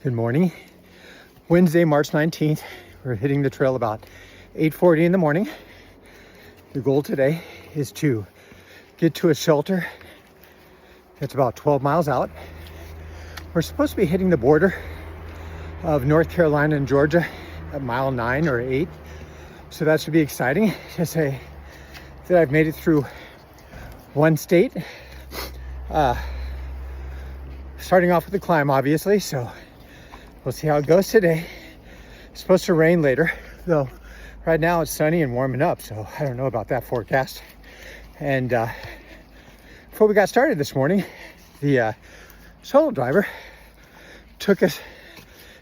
Good morning. Wednesday, March 19th. We're hitting the trail about 8:40 in the morning. The goal today is to get to a shelter that's about 12 miles out. We're supposed to be hitting the border of North Carolina and Georgia at mile 9 or 8. So that should be exciting to say that I've made it through one state. Starting off with the climb, obviously, so we'll see how it goes today. It's supposed to rain later, though right now it's sunny and warming up, so I don't know about that forecast. And before we got started this morning, the solo driver took us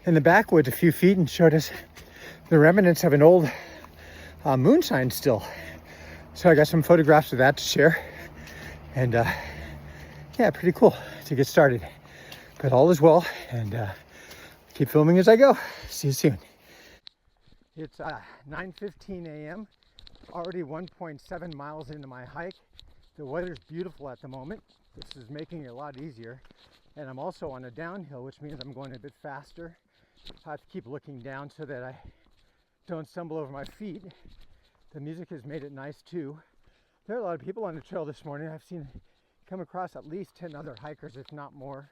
in the backwoods a few feet and showed us the remnants of an old moonshine still. So I got some photographs of that to share. And yeah, pretty cool to get started. But all is well, and keep filming as I go. See you soon. It's 9:15 a.m. Already 1.7 miles into my hike. The weather's beautiful at the moment. This is making it a lot easier. And I'm also on a downhill, which means I'm going a bit faster. I have to keep looking down so that I don't stumble over my feet. The music has made it nice too. There are a lot of people on the trail this morning. I've come across at least 10 other hikers, if not more.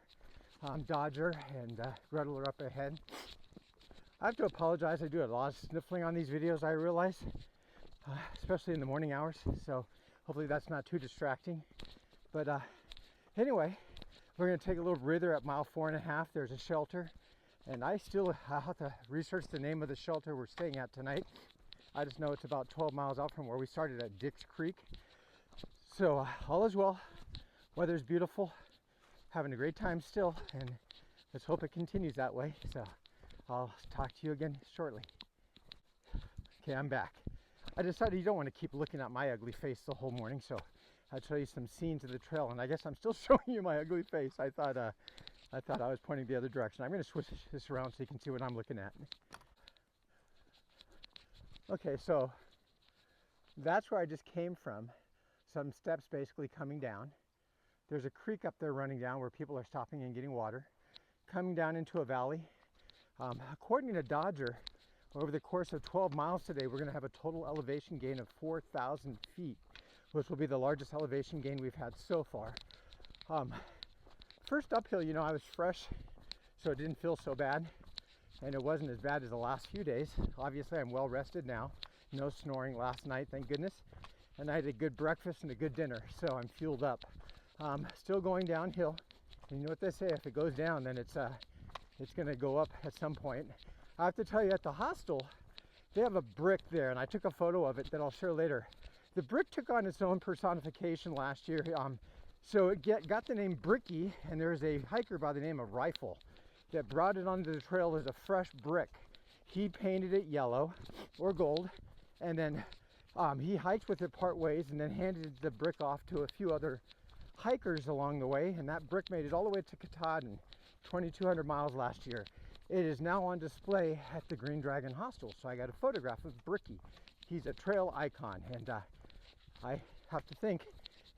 Dodger and Gretel are up ahead. I have to apologize. I do a lot of sniffling on these videos, I realize, especially in the morning hours. So hopefully that's not too distracting. But anyway, we're going to take a little breather at mile 4.5. There's a shelter, and I still have to research the name of the shelter we're staying at tonight. I just know it's about 12 miles out from where we started at Dix Creek. So all is well. Weather's beautiful. Having a great time still, and let's hope it continues that way. So I'll talk to you again shortly. Okay, I'm back. I decided you don't want to keep looking at my ugly face the whole morning, so I'll show you some scenes of the trail, and I guess I'm still showing you my ugly face. I thought I was pointing the other direction. I'm going to switch this around so you can see what I'm looking at. Okay, so that's where I just came from. Some steps basically coming down. There's a creek up there running down where people are stopping and getting water, coming down into a valley. According to Dodger, over the course of 12 miles today, we're going to have a total elevation gain of 4,000 feet, which will be the largest elevation gain we've had so far. First uphill, I was fresh, so it didn't feel so bad, and it wasn't as bad as the last few days. Obviously, I'm well rested now. No snoring last night, thank goodness. And I had a good breakfast and a good dinner, so I'm fueled up. Still going downhill. And you know what they say, if it goes down, then it's going to go up at some point. I have to tell you, at the hostel, they have a brick there, and I took a photo of it that I'll share later. The brick took on its own personification last year, so it got the name Bricky, and there's a hiker by the name of Rifle that brought it onto the trail as a fresh brick. He painted it yellow or gold, and then he hiked with it part ways and then handed the brick off to a few other hikers along the way, and that brick made it all the way to Katahdin, 2,200 miles last year. It is now on display at the Green Dragon Hostel, so I got a photograph of Bricky. He's a trail icon, and I have to think,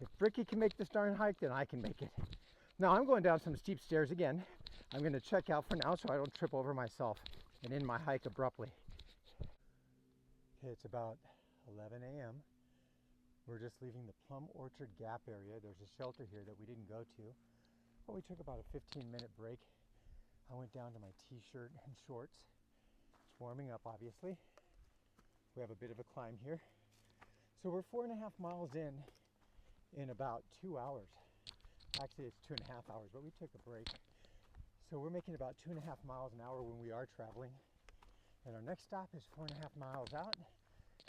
if Bricky can make this darn hike, then I can make it. Now I'm going down some steep stairs again. I'm going to check out for now so I don't trip over myself and end my hike abruptly. Okay, it's about 11 a.m. We're just leaving the Plum Orchard Gap area. There's a shelter here that we didn't go to. Well, we took about a 15-minute break. I went down to my t-shirt and shorts. It's warming up, obviously. We have a bit of a climb here. So we're 4.5 miles in about 2 hours. Actually, it's 2.5 hours, but we took a break. So we're making about 2.5 miles an hour when we are traveling. And our next stop is 4.5 miles out.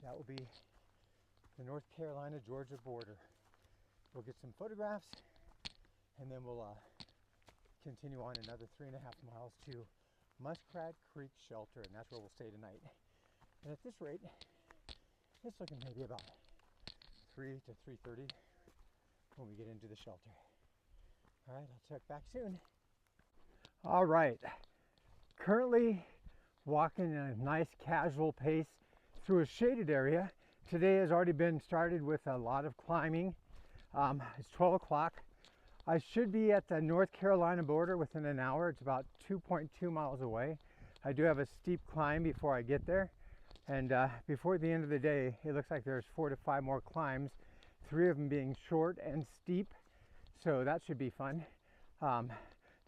That will be the North Carolina-Georgia border. We'll get some photographs, and then we'll continue on another 3.5 miles to Muskrat Creek Shelter, and that's where we'll stay tonight. And at this rate, it's looking maybe about 3 to 3:30 when we get into the shelter. All right, I'll check back soon. All right, currently walking at a nice casual pace through a shaded area. Today has already been started with a lot of climbing. It's 12 o'clock. I should be at the North Carolina border within an hour. It's about 2.2 miles away. I do have a steep climb before I get there. And before the end of the day, it looks like there's 4 to 5 more climbs, 3 of them being short and steep. So that should be fun.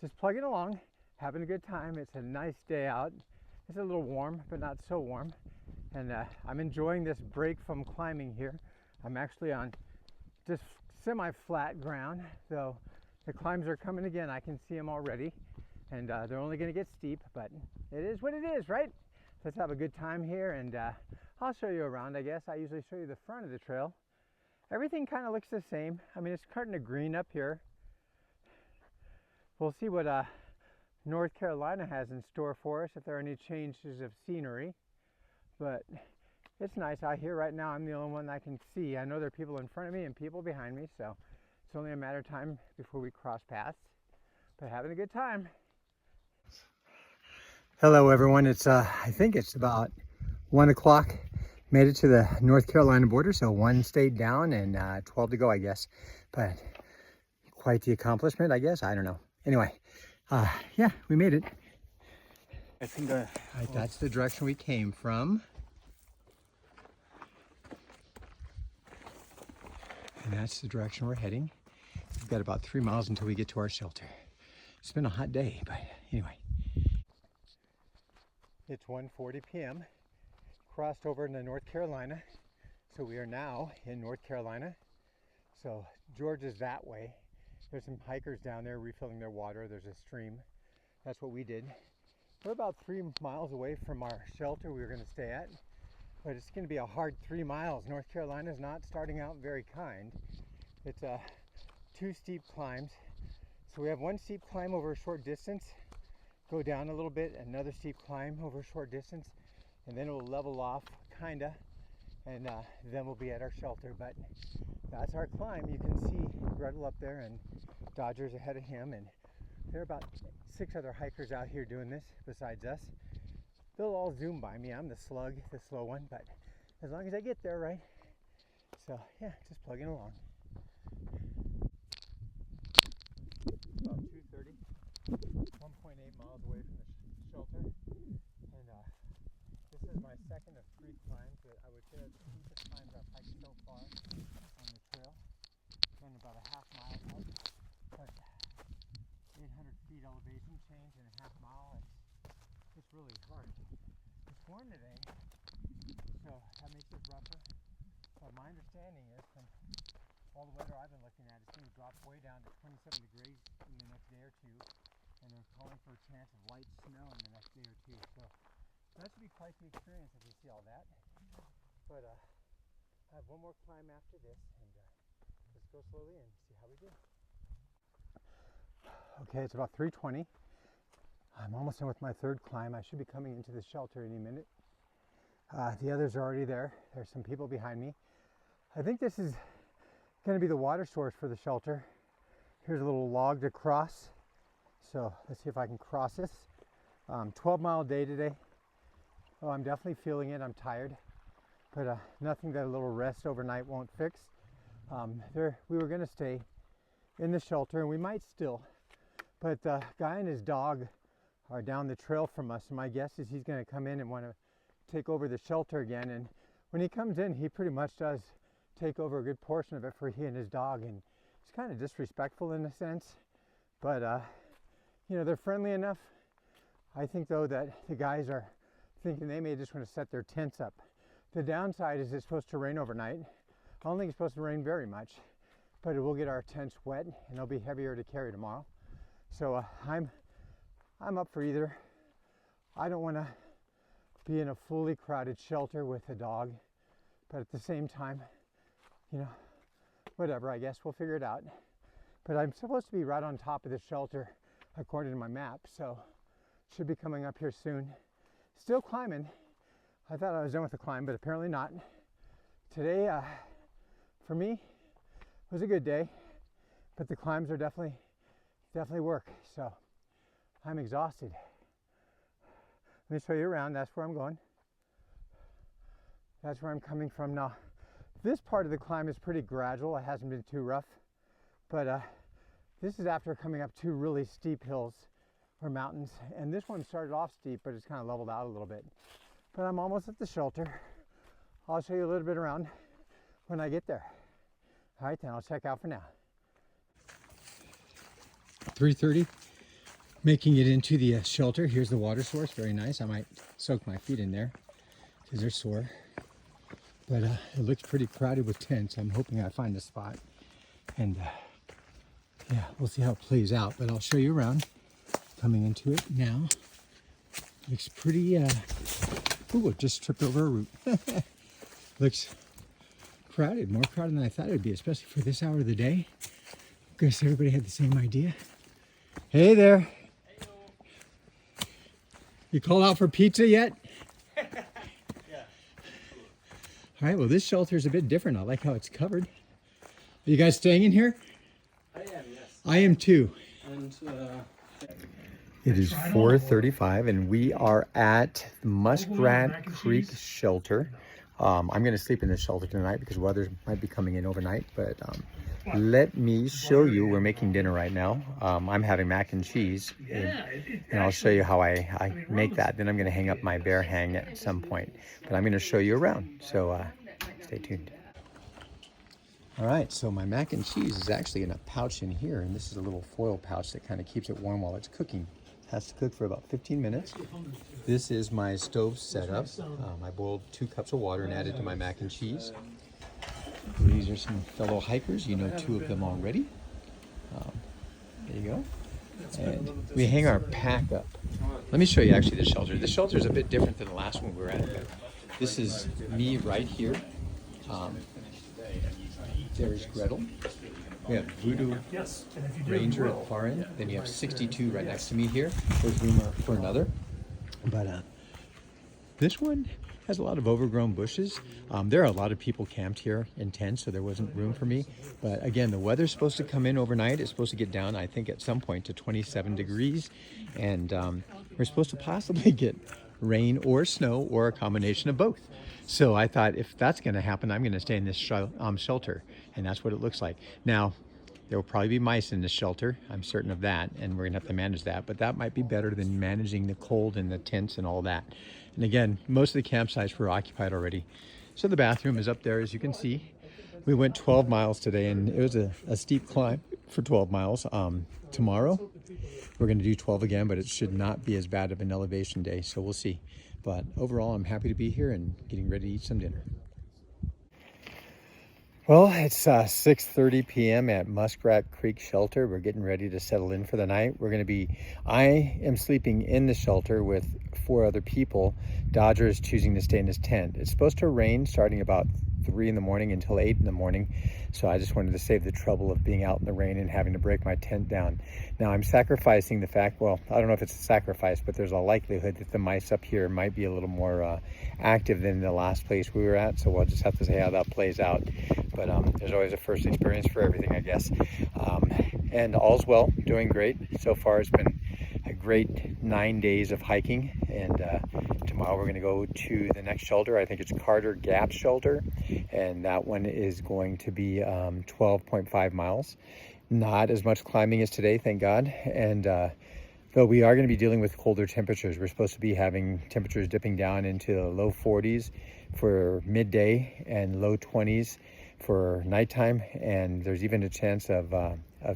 Just plugging along, having a good time. It's a nice day out. It's a little warm, but not so warm. And I'm enjoying this break from climbing here. I'm actually on just semi-flat ground, so the climbs are coming again. I can see them already, and they're only going to get steep, but it is what it is, right? Let's have a good time here, and I'll show you around, I guess. I usually show you the front of the trail. Everything kind of looks the same. I mean, it's starting to green up here. We'll see what North Carolina has in store for us, if there are any changes of scenery. But it's nice out here right now. I'm the only one that I can see. I know there are people in front of me and people behind me, so it's only a matter of time before we cross paths. But having a good time. Hello everyone. It's I think it's about 1 o'clock. Made it to the North Carolina border, so 1 state down and 12 to go, I guess. But quite the accomplishment, I guess. I don't know. Anyway, yeah, we made it. I think that's the direction we came from. And that's the direction we're heading. We've got about 3 miles until we get to our shelter. It's been a hot day, but anyway. It's 1:40 p.m. Crossed over into North Carolina. So we are now in North Carolina. So Georgia's that way. There's some hikers down there refilling their water. There's a stream. That's what we did. We're about 3 miles away from our shelter we were going to stay at, but it's going to be a hard 3 miles. North Carolina is not starting out very kind. It's 2 steep climbs. So we have 1 steep climb over a short distance, go down a little bit, another steep climb over a short distance, and then it will level off, kinda, and then we'll be at our shelter. But that's our climb. You can see Gretel up there and Dodger's ahead of him, and there are about 6 other hikers out here doing this besides us. They'll all zoom by me. I'm the slug, the slow one, but as long as I get there, right? So yeah, just plugging along. About 2:30, 1.8 miles away from the shelter, and this is my second of 3 climbs. But I would say that's the steepest climbs I've hiked so far on the trail. Been about a half mile up, but 800 feet elevation change in a half mile. It's really hard. It's warm today, so that makes it rougher. But my understanding is from all the weather I've been looking at, it's going to drop way down to 27 degrees in the next day or two, and they're calling for a chance of light snow in the next day or two. So that should be quite the experience if you see all that. But I have 1 more climb after this, and let's go slowly and see how we do. Okay, it's about 3:20. I'm almost done with my 3rd climb. I should be coming into the shelter any minute. The others are already there. There's some people behind me. I think this is going to be the water source for the shelter. Here's a little log to cross. So let's see if I can cross this. 12-mile day today. Oh, I'm definitely feeling it. I'm tired. But nothing that a little rest overnight won't fix. We were going to stay in the shelter, and we might still. But the guy and his dog are down the trail from us, and my guess is he's going to come in and want to take over the shelter again. And when he comes in, he pretty much does take over a good portion of it for he and his dog, and it's kind of disrespectful in a sense. But you know, they're friendly enough. I think though that the guys are thinking they may just want to set their tents up. The downside is it's supposed to rain overnight. I don't think it's supposed to rain very much, but it will get our tents wet and they'll be heavier to carry tomorrow. So I'm up for either. I don't want to be in a fully crowded shelter with a dog, but at the same time, you know, whatever, I guess we'll figure it out. But I'm supposed to be right on top of the shelter according to my map, so should be coming up here soon. Still climbing. I thought I was done with the climb, but apparently not. Today, for me, was a good day, but the climbs are definitely work, so I'm exhausted. Let me show you around. That's where I'm going. That's where I'm coming from now. This part of the climb is pretty gradual. It hasn't been too rough, but This is after coming up two really steep hills or mountains, and this one started off steep, but it's kind of leveled out a little bit. But I'm almost at the shelter. I'll show you a little bit around when I get there. All right, then I'll check out for now. 3:30, making it into the shelter. Here's the water source, very nice. I might soak my feet in there because they're sore. But it looks pretty crowded with tents. I'm hoping I find a spot. And yeah, we'll see how it plays out. But I'll show you around. Coming into it now. Looks pretty, ooh, it just tripped over a root. Looks crowded, more crowded than I thought it would be, especially for this hour of the day. Guess everybody had the same idea. Hey there. Hey-o. You call out for pizza yet? Yeah. All right, well, this shelter is a bit different. I like how it's covered. Are you guys staying in here? I am, yes. I am too. And, It is 4:35 and we are at Muskrat Creek Shelter. I'm going to sleep in this shelter tonight because weather might be coming in overnight, but let me show you. We're making dinner right now. I'm having mac and cheese, and I'll show you how I make that. Then I'm going to hang up my bear hang at some point, but I'm going to show you around, so stay tuned. All right, so my mac and cheese is actually in a pouch in here, and this is a little foil pouch that kind of keeps it warm while it's cooking. Has to cook for about 15 minutes. This is my stove setup. I boiled 2 cups of water and added to my mac and cheese. These are some fellow hikers. You know 2 of them already. There you go. And we hang our pack up. Let me show you actually the shelter. The shelter is a bit different than the last one we were at. But this is me right here. There's Gretel. We have Voodoo Ranger at the far end. Then you have 62 right next to me here. There's room for another. But this one has a lot of overgrown bushes. There are a lot of people camped here in tents, so there wasn't room for me. But again, the weather's supposed to come in overnight. It's supposed to get down, I think, at some point to 27 degrees. And we're supposed to possibly get rain or snow or a combination of both. So I thought, if that's going to happen, I'm going to stay in this shelter, and that's what it looks like. Now, there will probably be mice in this shelter. I'm certain of that, and we're going to have to manage that. But that might be better than managing the cold and the tents and all that. And again, most of the campsites were occupied already. So the bathroom is up there, as you can see. We went 12 miles today, and it was a steep climb for 12 miles. Tomorrow, we're going to do 12 again, but it should not be as bad of an elevation day, so we'll see. But overall, I'm happy to be here and getting ready to eat some dinner. Well, it's 6:30 p.m. at Muskrat Creek Shelter. We're getting ready to settle in for the night. I am sleeping in the shelter with 4 other people. Dodger is choosing to stay in his tent. It's supposed to rain starting about 3 in the morning until 8 in the morning. So I just wanted to save the trouble of being out in the rain and having to break my tent down. Now I'm sacrificing the fact, well, I don't know if it's a sacrifice, but there's a likelihood that the mice up here might be a little more active than the last place we were at. So we'll just have to see how that plays out. But there's always a first experience for everything, I guess. And all's well, doing great. So far it's been a great 9 days of hiking, and tomorrow we're going to go to the next shelter. I think it's Carter Gap Shelter, and that one is going to be 12.5 miles. Not as much climbing as today, thank God. And though we are going to be dealing with colder temperatures, we're supposed to be having temperatures dipping down into the low 40s for midday and low 20s for nighttime, and there's even a chance of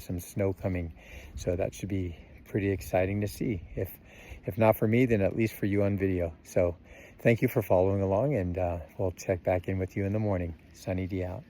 some snow coming. So that should be pretty exciting to see. If not for me, then at least for you on video. So thank you for following along, and we'll check back in with you in the morning. Sunny D out.